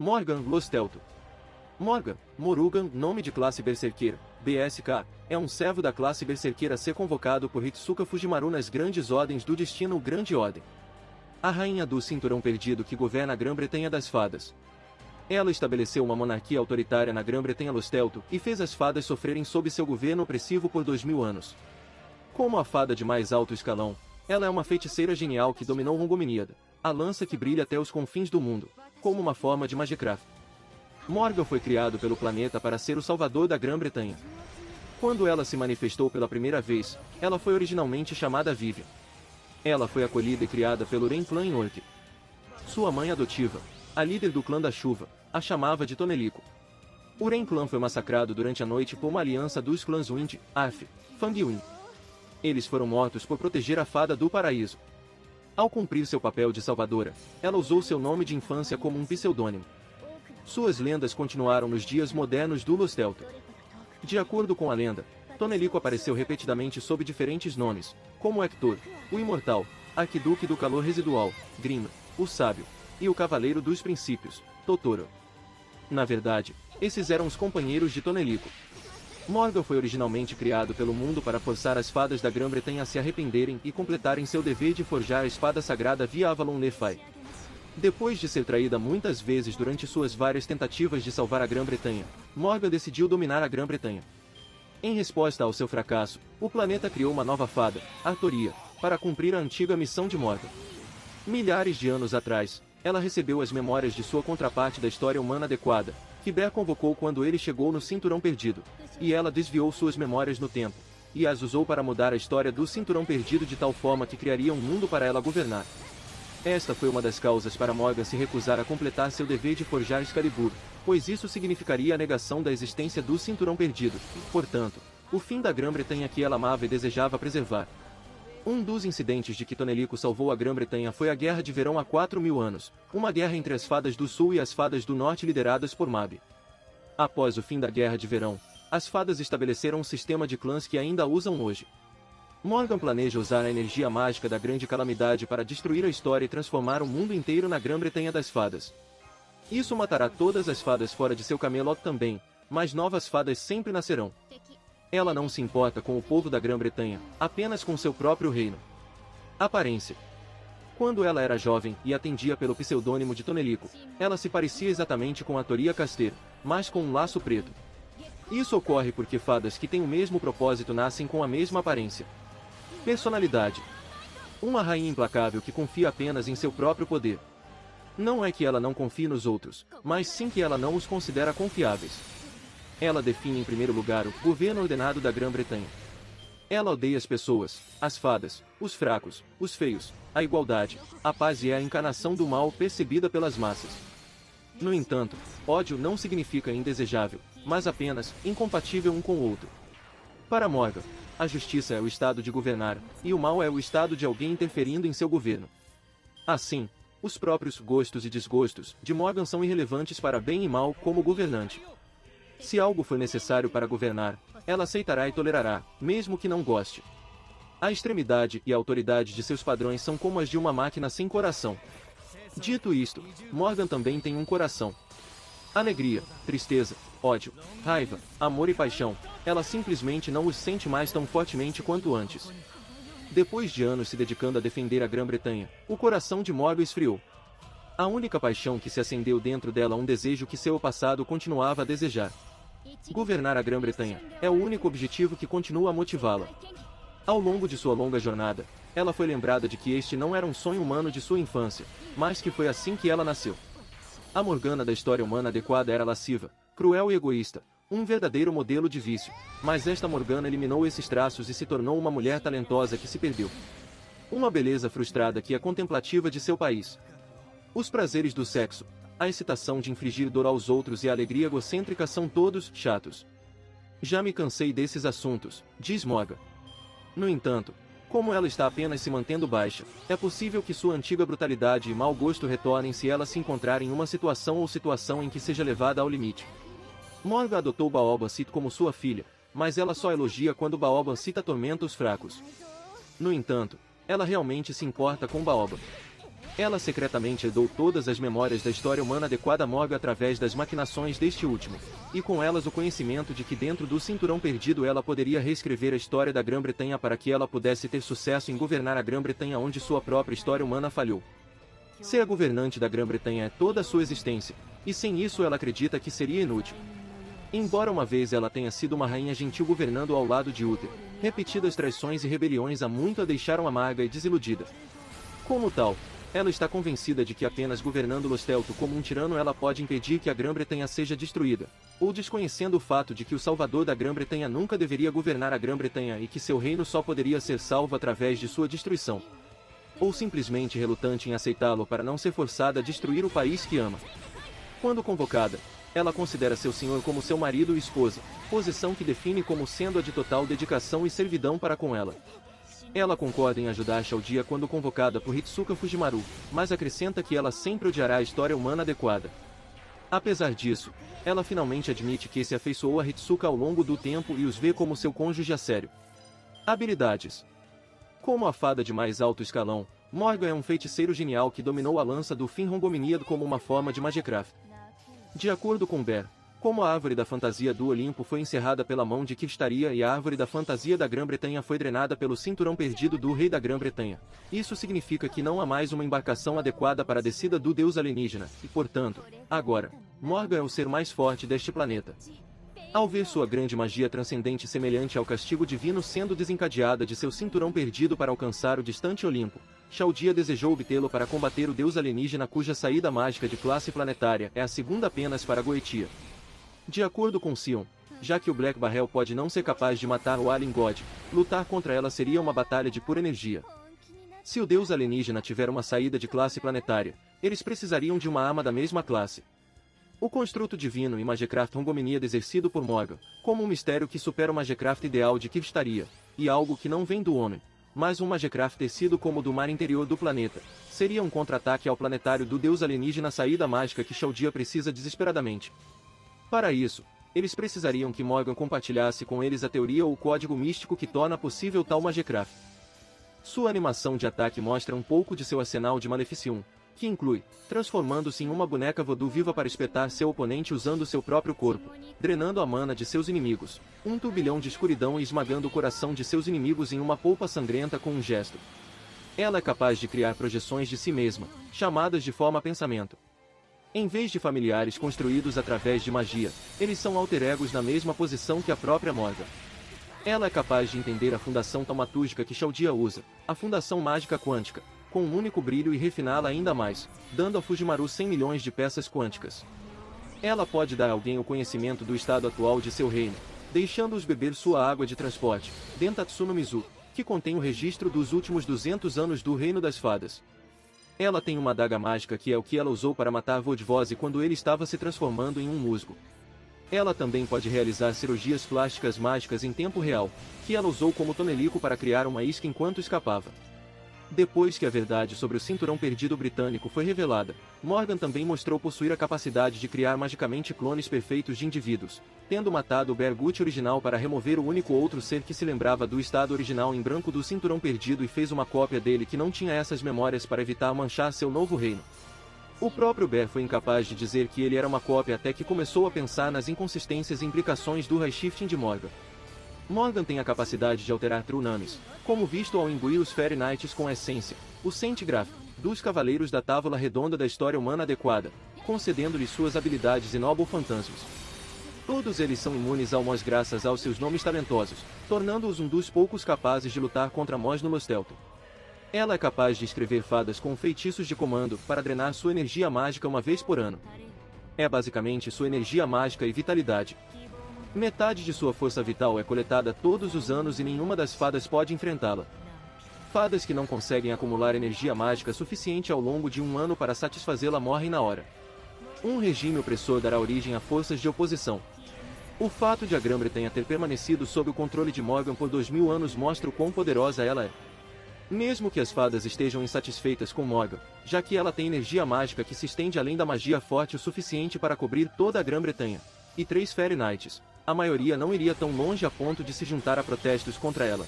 Morgan Lostelto. Morgan, Morugan, nome de classe Berserker, BSK, é um servo da classe Berserker a ser convocado por Hitsuka Fujimaru nas Grandes Ordens do Destino ou Grande Ordem. A rainha do Cinturão Perdido que governa a Grã-Bretanha das Fadas. Ela estabeleceu uma monarquia autoritária na Grã-Bretanha Lostelto e fez as fadas sofrerem sob seu governo opressivo por 2000 anos. Como a fada de mais alto escalão, ela é uma feiticeira genial que dominou Rungominíada, a lança que brilha até os confins do mundo, como uma forma de Magicraft. Morgan foi criado pelo planeta para ser o salvador da Grã-Bretanha. Quando ela se manifestou pela primeira vez, ela foi originalmente chamada Vivian. Ela foi acolhida e criada pelo Ren Clã em Orc. Sua mãe adotiva, a líder do Clã da Chuva, a chamava de Tonelico. O Ren Clã foi massacrado durante a noite por uma aliança dos clãs Wind, Arf, Fangwin. Eles foram mortos por proteger a Fada do Paraíso. Ao cumprir seu papel de salvadora, ela usou seu nome de infância como um pseudônimo. Suas lendas continuaram nos dias modernos do Lostelto. De acordo com a lenda, Tonelico apareceu repetidamente sob diferentes nomes, como Hector, o Imortal, Arquiduque do Calor Residual, Grim, o Sábio, e o Cavaleiro dos Princípios, Totoro. Na verdade, esses eram os companheiros de Tonelico. Morgan foi originalmente criado pelo mundo para forçar as fadas da Grã-Bretanha a se arrependerem e completarem seu dever de forjar a espada sagrada via Avalon Lefay. Depois de ser traída muitas vezes durante suas várias tentativas de salvar a Grã-Bretanha, Morgan decidiu dominar a Grã-Bretanha. Em resposta ao seu fracasso, o planeta criou uma nova fada, Artoria, para cumprir a antiga missão de Morgan. Milhares de anos atrás, ela recebeu as memórias de sua contraparte da história humana adequada, que Ber convocou quando ele chegou no Cinturão Perdido, e ela desviou suas memórias no tempo, e as usou para mudar a história do Cinturão Perdido de tal forma que criaria um mundo para ela governar. Esta foi uma das causas para Morgan se recusar a completar seu dever de forjar Excalibur, pois isso significaria a negação da existência do Cinturão Perdido, portanto, o fim da Grã-Bretanha que ela amava e desejava preservar. Um dos incidentes de que Tonelico salvou a Grã-Bretanha foi a Guerra de Verão há 4.000 anos, uma guerra entre as Fadas do Sul e as Fadas do Norte lideradas por Mab. Após o fim da Guerra de Verão, as Fadas estabeleceram um sistema de clãs que ainda usam hoje. Morgan planeja usar a energia mágica da Grande Calamidade para destruir a história e transformar o mundo inteiro na Grã-Bretanha das Fadas. Isso matará todas as fadas fora de seu Camelot também, mas novas fadas sempre nascerão. Ela não se importa com o povo da Grã-Bretanha, apenas com seu próprio reino. Aparência. Quando ela era jovem e atendia pelo pseudônimo de Tonelico, ela se parecia exatamente com a Toria Caster, mas com um laço preto. Isso ocorre porque fadas que têm o mesmo propósito nascem com a mesma aparência. Personalidade. Uma rainha implacável que confia apenas em seu próprio poder. Não é que ela não confie nos outros, mas sim que ela não os considera confiáveis. Ela define em primeiro lugar o governo ordenado da Grã-Bretanha. Ela odeia as pessoas, as fadas, os fracos, os feios, a igualdade, a paz e a encarnação do mal percebida pelas massas. No entanto, ódio não significa indesejável, mas apenas incompatível um com o outro. Para Morgan, a justiça é o estado de governar, e o mal é o estado de alguém interferindo em seu governo. Assim, os próprios gostos e desgostos de Morgan são irrelevantes para bem e mal como governante. Se algo for necessário para governar, ela aceitará e tolerará, mesmo que não goste. A extremidade e a autoridade de seus padrões são como as de uma máquina sem coração. Dito isto, Morgan também tem um coração. Alegria, tristeza, ódio, raiva, amor e paixão, ela simplesmente não os sente mais tão fortemente quanto antes. Depois de anos se dedicando a defender a Grã-Bretanha, o coração de Morgan esfriou. A única paixão que se acendeu dentro dela um desejo que seu passado continuava a desejar. Governar a Grã-Bretanha é o único objetivo que continua a motivá-la. Ao longo de sua longa jornada, ela foi lembrada de que este não era um sonho humano de sua infância, mas que foi assim que ela nasceu. A Morgana da história humana adequada era lasciva, cruel e egoísta, um verdadeiro modelo de vício, mas esta Morgana eliminou esses traços e se tornou uma mulher talentosa que se perdeu. Uma beleza frustrada que é contemplativa de seu país. Os prazeres do sexo, a excitação de infligir dor aos outros e a alegria egocêntrica são todos chatos. Já me cansei desses assuntos, diz Morgan. No entanto, como ela está apenas se mantendo baixa, é possível que sua antiga brutalidade e mau gosto retornem se ela se encontrar em uma situação em que seja levada ao limite. Morgan adotou Baoba Cito como sua filha, mas ela só elogia quando Baoba Cito atormenta os fracos. No entanto, ela realmente se importa com Baoba. Ela secretamente herdou todas as memórias da história humana adequada a Morgan através das maquinações deste último, e com elas o conhecimento de que dentro do cinturão perdido ela poderia reescrever a história da Grã-Bretanha para que ela pudesse ter sucesso em governar a Grã-Bretanha onde sua própria história humana falhou. Ser a governante da Grã-Bretanha é toda a sua existência, e sem isso ela acredita que seria inútil. Embora uma vez ela tenha sido uma rainha gentil governando ao lado de Uther, repetidas traições e rebeliões há muito a deixaram amarga e desiludida. Como tal, ela está convencida de que apenas governando Lostelto como um tirano ela pode impedir que a Grã-Bretanha seja destruída, ou desconhecendo o fato de que o salvador da Grã-Bretanha nunca deveria governar a Grã-Bretanha e que seu reino só poderia ser salvo através de sua destruição. Ou simplesmente relutante em aceitá-lo para não ser forçada a destruir o país que ama. Quando convocada, ela considera seu senhor como seu marido e esposa, posição que define como sendo a de total dedicação e servidão para com ela. Ela concorda em ajudar Xiaodia quando convocada por Hitsuka Fujimaru, mas acrescenta que ela sempre odiará a história humana adequada. Apesar disso, ela finalmente admite que se afeiçoou a Hitsuka ao longo do tempo e os vê como seu cônjuge a sério. Habilidades. Como a fada de mais alto escalão, Morgan é um feiticeiro genial que dominou a lança do Finrongominiad como uma forma de Magecraft. De acordo com Bear, como a árvore da fantasia do Olimpo foi encerrada pela mão de Kirstaria e a árvore da fantasia da Grã-Bretanha foi drenada pelo cinturão perdido do rei da Grã-Bretanha, isso significa que não há mais uma embarcação adequada para a descida do deus alienígena, e portanto, agora, Morgan é o ser mais forte deste planeta. Ao ver sua grande magia transcendente semelhante ao castigo divino sendo desencadeada de seu cinturão perdido para alcançar o distante Olimpo, Xiaodia desejou obtê-lo para combater o deus alienígena cuja saída mágica de classe planetária é a segunda apenas para Goetia. De acordo com Sion, já que o Black Barrel pode não ser capaz de matar o Alien God, lutar contra ela seria uma batalha de pura energia. Se o deus alienígena tiver uma saída de classe planetária, eles precisariam de uma arma da mesma classe. O construto divino e Magecraft Rongominiad exercido por Morgan, como um mistério que supera o Magecraft ideal de Kirstaria, e algo que não vem do homem, mas um Magecraft tecido como o do mar interior do planeta, seria um contra-ataque ao planetário do deus alienígena saída mágica que Xiaodia precisa desesperadamente. Para isso, eles precisariam que Morgan compartilhasse com eles a teoria ou o código místico que torna possível tal Magecraft. Sua animação de ataque mostra um pouco de seu arsenal de Maleficium, que inclui, transformando-se em uma boneca voodoo viva para espetar seu oponente usando seu próprio corpo, drenando a mana de seus inimigos, um turbilhão de escuridão e esmagando o coração de seus inimigos em uma polpa sangrenta com um gesto. Ela é capaz de criar projeções de si mesma, chamadas de forma pensamento. Em vez de familiares construídos através de magia, eles são alter egos na mesma posição que a própria Morgan. Ela é capaz de entender a fundação taumatúrgica que Xiaodia usa, a fundação mágica quântica, com um único brilho e refiná-la ainda mais, dando a Fujimaru 100 milhões de peças quânticas. Ela pode dar a alguém o conhecimento do estado atual de seu reino, deixando-os beber sua água de transporte, Dentatsu no Mizu, que contém o registro dos últimos 200 anos do Reino das Fadas. Ela tem uma adaga mágica que é o que ela usou para matar Vodvose quando ele estava se transformando em um musgo. Ela também pode realizar cirurgias plásticas mágicas em tempo real, que ela usou como tonelico para criar uma isca enquanto escapava. Depois que a verdade sobre o cinturão perdido britânico foi revelada, Morgan também mostrou possuir a capacidade de criar magicamente clones perfeitos de indivíduos, tendo matado o Bergut original para remover o único outro ser que se lembrava do estado original em branco do cinturão perdido e fez uma cópia dele que não tinha essas memórias para evitar manchar seu novo reino. O próprio Bear foi incapaz de dizer que ele era uma cópia até que começou a pensar nas inconsistências e implicações do High-Shifting de Morgan. Morgan tem a capacidade de alterar True Names, como visto ao imbuir os Fairy Knights com a essência, o Centigraph, dos Cavaleiros da Távola Redonda da história humana adequada, concedendo-lhes suas habilidades e Noble Phantasms. Todos eles são imunes ao Mos graças aos seus nomes talentosos, tornando-os um dos poucos capazes de lutar contra Mos no Lostelto. Ela é capaz de escrever fadas com feitiços de comando para drenar sua energia mágica uma vez por ano. É basicamente sua energia mágica e vitalidade. Metade de sua força vital é coletada todos os anos e nenhuma das fadas pode enfrentá-la. Fadas que não conseguem acumular energia mágica suficiente ao longo de um ano para satisfazê-la morrem na hora. Um regime opressor dará origem a forças de oposição. O fato de a Grã-Bretanha ter permanecido sob o controle de Morgan por 2000 anos mostra o quão poderosa ela é. Mesmo que as fadas estejam insatisfeitas com Morgan, já que ela tem energia mágica que se estende além da magia forte o suficiente para cobrir toda a Grã-Bretanha, e 3 Fairy Knights, a maioria não iria tão longe a ponto de se juntar a protestos contra ela.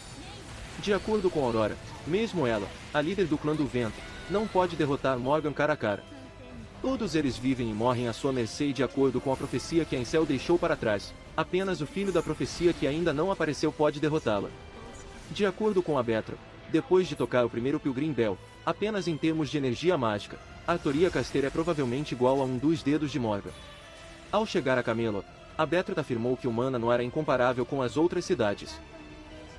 De acordo com Aurora, mesmo ela, a líder do clã do vento, não pode derrotar Morgan cara a cara. Todos eles vivem e morrem à sua mercê e de acordo com a profecia que Aincel deixou para trás, apenas o filho da profecia que ainda não apareceu pode derrotá-la. De acordo com a Betra, depois de tocar o primeiro Pilgrim Bell, apenas em termos de energia mágica, a Toria Caster é provavelmente igual a um dos dedos de Morgan. Ao chegar a Camelot, a Betra afirmou que o mana não era incomparável com as outras cidades.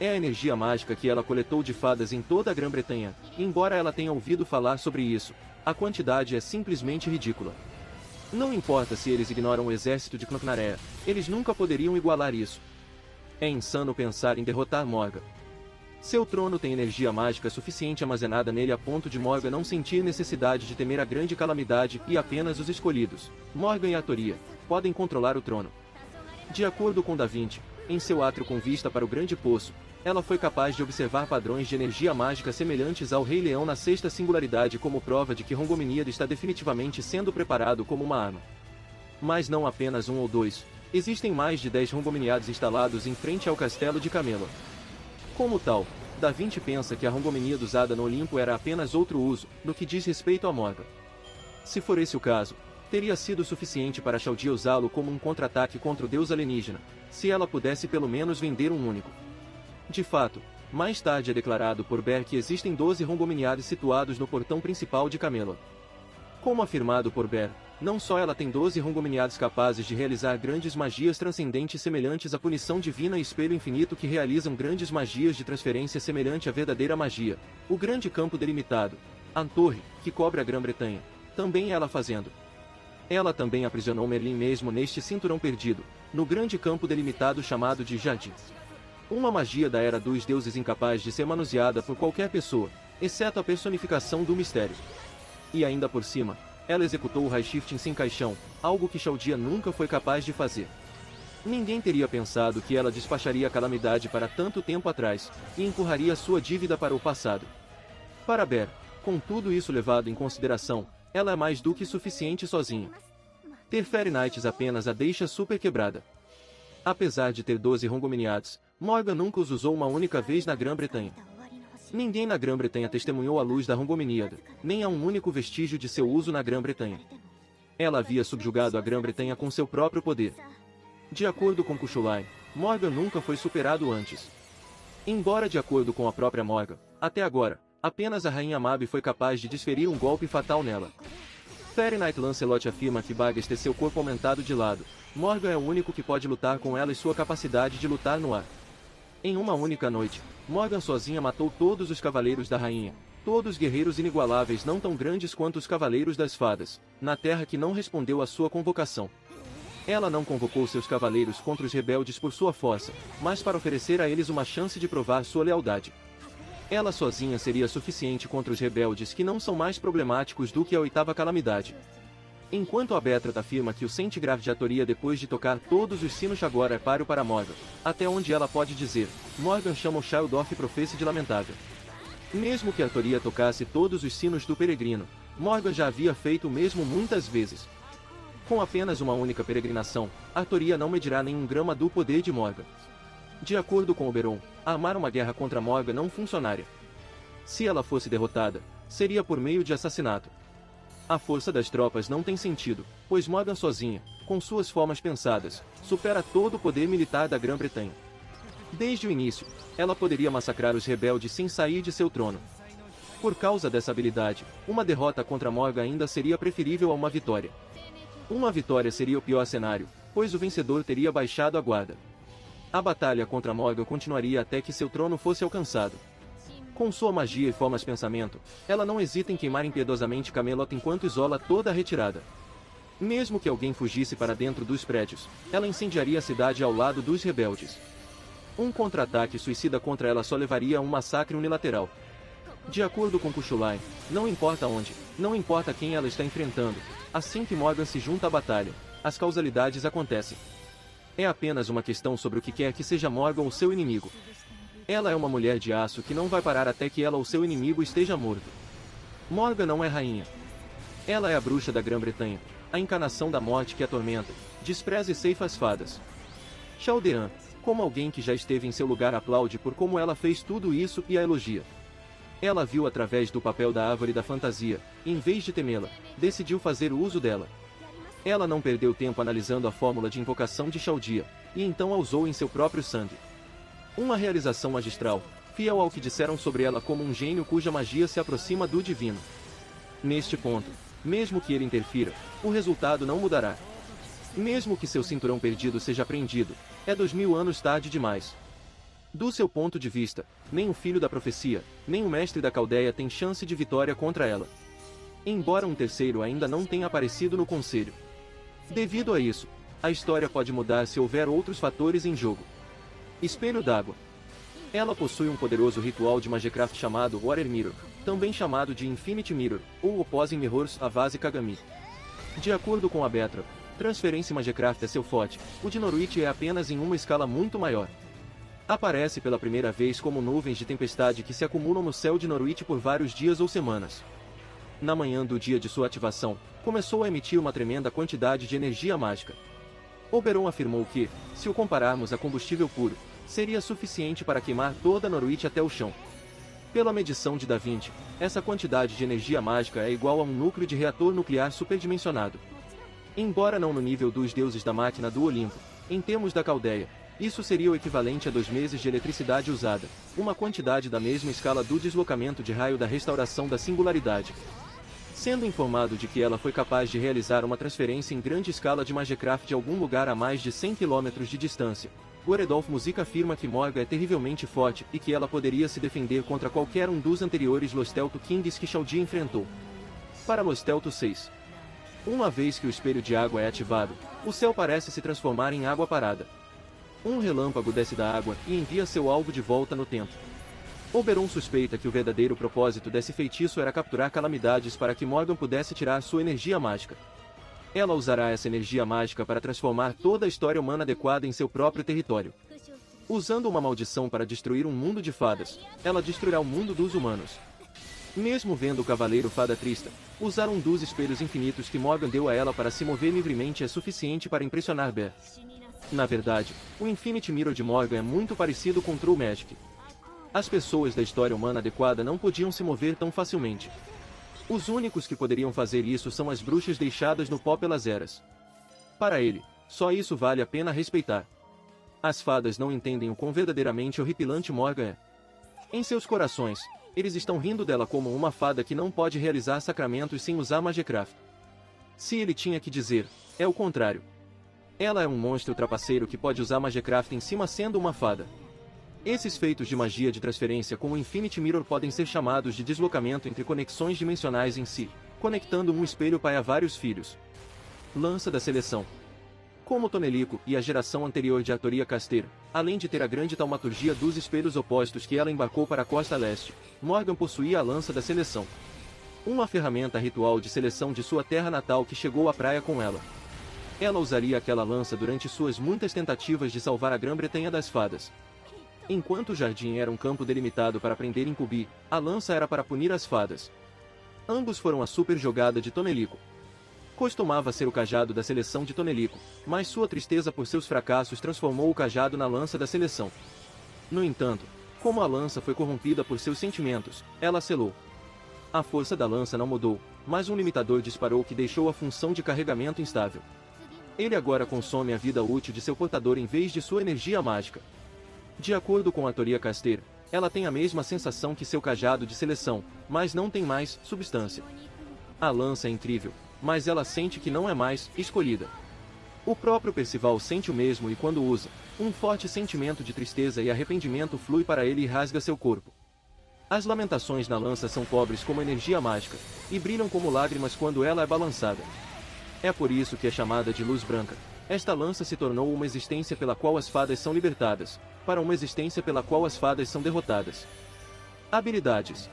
É a energia mágica que ela coletou de fadas em toda a Grã-Bretanha, embora ela tenha ouvido falar sobre isso, a quantidade é simplesmente ridícula. Não importa se eles ignoram o exército de Clonaré, eles nunca poderiam igualar isso. É insano pensar em derrotar Morgan. Seu trono tem energia mágica suficiente armazenada nele a ponto de Morgan não sentir necessidade de temer a grande calamidade e apenas os escolhidos, Morgan e a Toria, podem controlar o trono. De acordo com Da Vinci, em seu átrio com vista para o Grande Poço, ela foi capaz de observar padrões de energia mágica semelhantes ao Rei Leão na sexta singularidade como prova de que Rongominiad está definitivamente sendo preparado como uma arma. Mas não apenas um ou dois, existem mais de 10 Rongominiads instalados em frente ao castelo de Camelot. Como tal, Da Vinci pensa que a Rongominiad usada no Olimpo era apenas outro uso, no que diz respeito a Morgan. Se for esse o caso, teria sido suficiente para Chaldea usá-lo como um contra-ataque contra o deus alienígena, se ela pudesse pelo menos vender um único. De fato, mais tarde é declarado por Ber que existem 12 Rongominiads situados no portão principal de Camelot. Como afirmado por Ber, não só ela tem 12 Rongominiads capazes de realizar grandes magias transcendentes semelhantes à punição divina e espelho infinito que realizam grandes magias de transferência semelhante à verdadeira magia, o grande campo delimitado, a torre, que cobre a Grã-Bretanha, também ela fazendo. Ela também aprisionou Merlin mesmo neste cinturão perdido, no grande campo delimitado chamado de Jardim. Uma magia da Era dos Deuses incapaz de ser manuseada por qualquer pessoa, exceto a personificação do mistério. E ainda por cima, ela executou o High Shifting sem caixão, algo que Chaldea nunca foi capaz de fazer. Ninguém teria pensado que ela despacharia a calamidade para tanto tempo atrás, e empurraria sua dívida para o passado. Para Ber, com tudo isso levado em consideração, ela é mais do que suficiente sozinha. Ter Fairy Knights apenas a deixa super quebrada. Apesar de ter 12 Rongominiads, Morgan nunca os usou uma única vez na Grã-Bretanha. Ninguém na Grã-Bretanha testemunhou a luz da Rongominiad, nem há um único vestígio de seu uso na Grã-Bretanha. Ela havia subjugado a Grã-Bretanha com seu próprio poder. De acordo com Cuchulain, Morgan nunca foi superado antes. Embora de acordo com a própria Morgan, até agora, apenas a Rainha Mab foi capaz de desferir um golpe fatal nela. Fairy Knight Lancelot afirma que Bagas ter seu corpo aumentado de lado. Morgan é o único que pode lutar com ela e sua capacidade de lutar no ar. Em uma única noite, Morgan sozinha matou todos os cavaleiros da rainha, todos guerreiros inigualáveis não tão grandes quanto os cavaleiros das fadas, na terra que não respondeu à sua convocação. Ela não convocou seus cavaleiros contra os rebeldes por sua força, mas para oferecer a eles uma chance de provar sua lealdade. Ela sozinha seria suficiente contra os rebeldes que não são mais problemáticos do que a oitava calamidade. Enquanto a Betra afirma que o Centigrave de Atoria depois de tocar todos os sinos agora é páreo para Morgan, até onde ela pode dizer, Morgan chama o Child of Prophecy de lamentável. Mesmo que a Atoria tocasse todos os sinos do peregrino, Morgan já havia feito o mesmo muitas vezes. Com apenas uma única peregrinação, a Atoria não medirá nenhum grama do poder de Morgan. De acordo com Oberon, armar uma guerra contra Morgan não funcionaria. Se ela fosse derrotada, seria por meio de assassinato. A força das tropas não tem sentido, pois Morgan sozinha, com suas formas pensadas, supera todo o poder militar da Grã-Bretanha. Desde o início, ela poderia massacrar os rebeldes sem sair de seu trono. Por causa dessa habilidade, uma derrota contra Morgan ainda seria preferível a uma vitória. Uma vitória seria o pior cenário, pois o vencedor teria baixado a guarda. A batalha contra Morgan continuaria até que seu trono fosse alcançado. Com sua magia e formas de pensamento, ela não hesita em queimar impiedosamente Camelot enquanto isola toda a retirada. Mesmo que alguém fugisse para dentro dos prédios, ela incendiaria a cidade ao lado dos rebeldes. Um contra-ataque suicida contra ela só levaria a um massacre unilateral. De acordo com Cuchulain, não importa onde, não importa quem ela está enfrentando, assim que Morgan se junta à batalha, as causalidades acontecem. É apenas uma questão sobre o que quer que seja Morgan ou seu inimigo. Ela é uma mulher de aço que não vai parar até que ela ou seu inimigo esteja morto. Morgan não é rainha. Ela é a bruxa da Grã-Bretanha, a encarnação da morte que atormenta, despreza e ceifa as fadas. Chaldean, Como alguém que já esteve em seu lugar aplaude por como ela fez tudo isso e a elogia. Ela viu através do papel da árvore da fantasia, e em vez de temê-la, decidiu fazer uso dela. Ela não perdeu tempo analisando a fórmula de invocação de Chaldea, e então a usou em seu próprio sangue. Uma realização magistral, fiel ao que disseram sobre ela como um gênio cuja magia se aproxima do divino. Neste ponto, mesmo que ele interfira, o resultado não mudará. Mesmo que seu cinturão perdido seja apreendido, é 2000 anos tarde demais. Do seu ponto de vista, nem o filho da profecia, nem o mestre da Caldeia tem chance de vitória contra ela. Embora um terceiro ainda não tenha aparecido no conselho. Devido a isso, a história pode mudar se houver outros fatores em jogo. Espelho d'água. Ela possui um poderoso ritual de Magecraft chamado Water Mirror, também chamado de Infinity Mirror, ou Opposing Mirrors Avase Kagami. De acordo com a Betra, transferência Magecraft é seu forte, o de Noruit é apenas em uma escala muito maior. Aparece pela primeira vez como nuvens de tempestade que se acumulam no céu de Noruit por vários dias ou semanas. Na manhã do dia de sua ativação, começou a emitir uma tremenda quantidade de energia mágica. Oberon afirmou que, se o compararmos a combustível puro, seria suficiente para queimar toda Noruit até o chão. Pela medição de Da Vinci, essa quantidade de energia mágica é igual a um núcleo de reator nuclear superdimensionado. Embora não no nível dos deuses da máquina do Olimpo, em termos da Caldeia, isso seria o equivalente a 2 meses de eletricidade usada, uma quantidade da mesma escala do deslocamento de raio da restauração da singularidade. Sendo informado de que ela foi capaz de realizar uma transferência em grande escala de Magecraft de algum lugar a mais de 100 km de distância, Goredolf Music afirma que Morga é terrivelmente forte e que ela poderia se defender contra qualquer um dos anteriores Lostelto Kings que Chaldea enfrentou. Para Lostelto 6. Uma vez que o espelho de água é ativado, o céu parece se transformar em água parada. Um relâmpago desce da água e envia seu alvo de volta no tempo. Oberon suspeita que o verdadeiro propósito desse feitiço era capturar calamidades para que Morgan pudesse tirar sua energia mágica. Ela usará essa energia mágica para transformar toda a história humana adequada em seu próprio território. Usando uma maldição para destruir um mundo de fadas, ela destruirá o mundo dos humanos. Mesmo vendo o Cavaleiro Fada Trista, usar um dos espelhos infinitos que Morgan deu a ela para se mover livremente é suficiente para impressionar Bear. Na verdade, o Infinity Mirror de Morgan é muito parecido com True Magic. As pessoas da história humana adequada não podiam se mover tão facilmente. Os únicos que poderiam fazer isso são as bruxas deixadas no pó pelas eras. Para ele, só isso vale a pena respeitar. As fadas não entendem o quão verdadeiramente horripilante Morgan é. Em seus corações, eles estão rindo dela como uma fada que não pode realizar sacramentos sem usar Magecraft. Se ele tinha que dizer, é o contrário. Ela é um monstro trapaceiro que pode usar Magecraft em cima sendo uma fada. Esses feitos de magia de transferência com o Infinity Mirror podem ser chamados de deslocamento entre conexões dimensionais em si, conectando um espelho pai a vários filhos. Lança da seleção. Como Tonelico e a geração anterior de Artoria Casteira, além de ter a grande taumaturgia dos espelhos opostos que ela embarcou para a costa leste, Morgan possuía a lança da seleção. Uma ferramenta ritual de seleção de sua terra natal que chegou à praia com ela. Ela usaria aquela lança durante suas muitas tentativas de salvar a Grã-Bretanha das fadas. Enquanto o jardim era um campo delimitado para prender Incubi, a lança era para punir as fadas. Ambos foram a super jogada de Tonelico. Costumava ser o cajado da seleção de Tonelico, mas sua tristeza por seus fracassos transformou o cajado na lança da seleção. No entanto, como a lança foi corrompida por seus sentimentos, ela selou. A força da lança não mudou, mas um limitador disparou que deixou a função de carregamento instável. Ele agora consome a vida útil de seu portador em vez de sua energia mágica. De acordo com a Artoria Casteira, ela tem a mesma sensação que seu cajado de seleção, mas não tem mais substância. A lança é incrível, mas ela sente que não é mais escolhida. O próprio Percival sente o mesmo e quando usa, um forte sentimento de tristeza e arrependimento flui para ele e rasga seu corpo. As lamentações na lança são pobres como energia mágica, e brilham como lágrimas quando ela é balançada. É por isso que é chamada de luz branca. Esta lança se tornou uma existência pela qual as fadas são libertadas, para uma existência pela qual as fadas são derrotadas. Habilidades.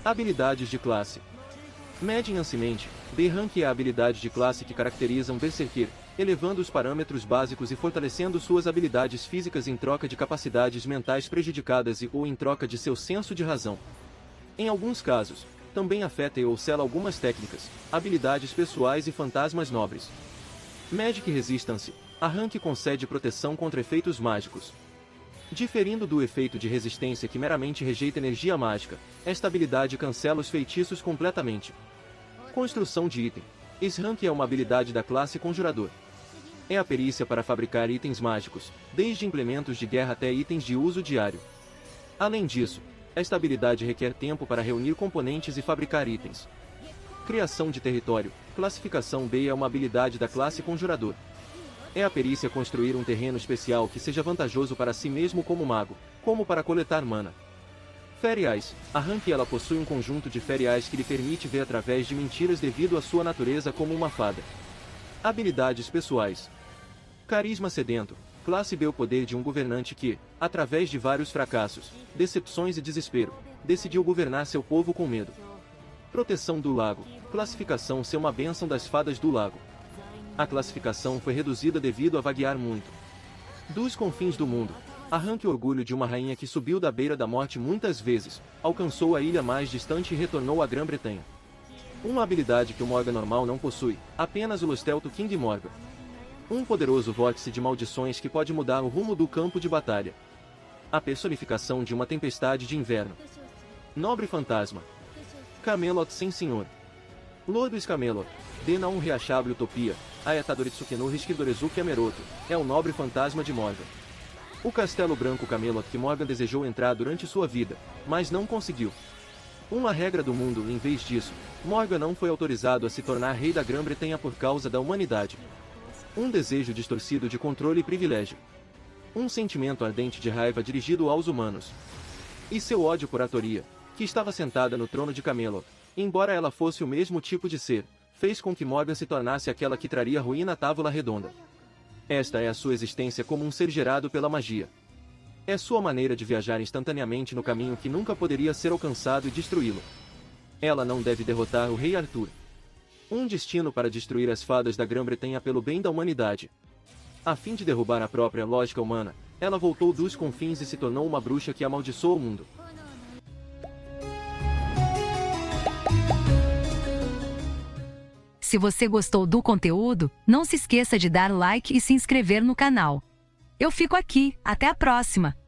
Habilidades de classe. Medianamente, B-Rank é a habilidade de classe que caracteriza um Berserker, elevando os parâmetros básicos e fortalecendo suas habilidades físicas em troca de capacidades mentais prejudicadas ou em troca de seu senso de razão. Em alguns casos, também afeta ou sela algumas técnicas, habilidades pessoais e fantasmas nobres. Magic Resistance. A rank concede proteção contra efeitos mágicos. Diferindo do efeito de resistência que meramente rejeita energia mágica, esta habilidade cancela os feitiços completamente. Construção de item. S-Rank é uma habilidade da classe Conjurador. É a perícia para fabricar itens mágicos, desde implementos de guerra até itens de uso diário. Além disso, esta habilidade requer tempo para reunir componentes e fabricar itens. Criação de território. Classificação B é uma habilidade da classe Conjurador. É a perícia construir um terreno especial que seja vantajoso para si mesmo como mago, como para coletar mana. Férias. A rank ela possui um conjunto de férias que lhe permite ver através de mentiras devido à sua natureza como uma fada. Habilidades pessoais. Carisma sedento. Classe B. O poder de um governante que, através de vários fracassos, decepções e desespero, decidiu governar seu povo com medo. Proteção do lago. Classificação C. Uma bênção das fadas do lago. A classificação foi reduzida devido a vaguear muito. Dos confins do mundo. A rank orgulho de uma rainha que subiu da beira da morte muitas vezes, alcançou a ilha mais distante e retornou à Grã-Bretanha. Uma habilidade que o Morgan normal não possui, apenas o Lostelto King Morgan. Um poderoso vórtice de maldições que pode mudar o rumo do campo de batalha. A personificação de uma tempestade de inverno. Nobre fantasma. Camelot sem senhor. Lordes Camelot. Dena um Riachabro Utopia. Aetadoritsukenu Rishidorezuki Ameroto. É o nobre fantasma de Morgan. O Castelo Branco Camelot que Morgan desejou entrar durante sua vida, mas não conseguiu. Uma regra do mundo, em vez disso, Morgan não foi autorizado a se tornar rei da Grã-Bretanha por causa da humanidade. Um desejo distorcido de controle e privilégio. Um sentimento ardente de raiva dirigido aos humanos. E seu ódio por Artoria, que estava sentada no trono de Camelot, embora ela fosse o mesmo tipo de ser, fez com que Morgan se tornasse aquela que traria ruína à Távola Redonda. Esta é a sua existência como um ser gerado pela magia. É sua maneira de viajar instantaneamente no caminho que nunca poderia ser alcançado e destruí-lo. Ela não deve derrotar o rei Arthur. Um destino para destruir as fadas da Grã-Bretanha pelo bem da humanidade. A fim de derrubar a própria lógica humana, ela voltou dos confins e se tornou uma bruxa que amaldiçoou o mundo. Se você gostou do conteúdo, não se esqueça de dar like e se inscrever no canal. Eu fico aqui, até a próxima!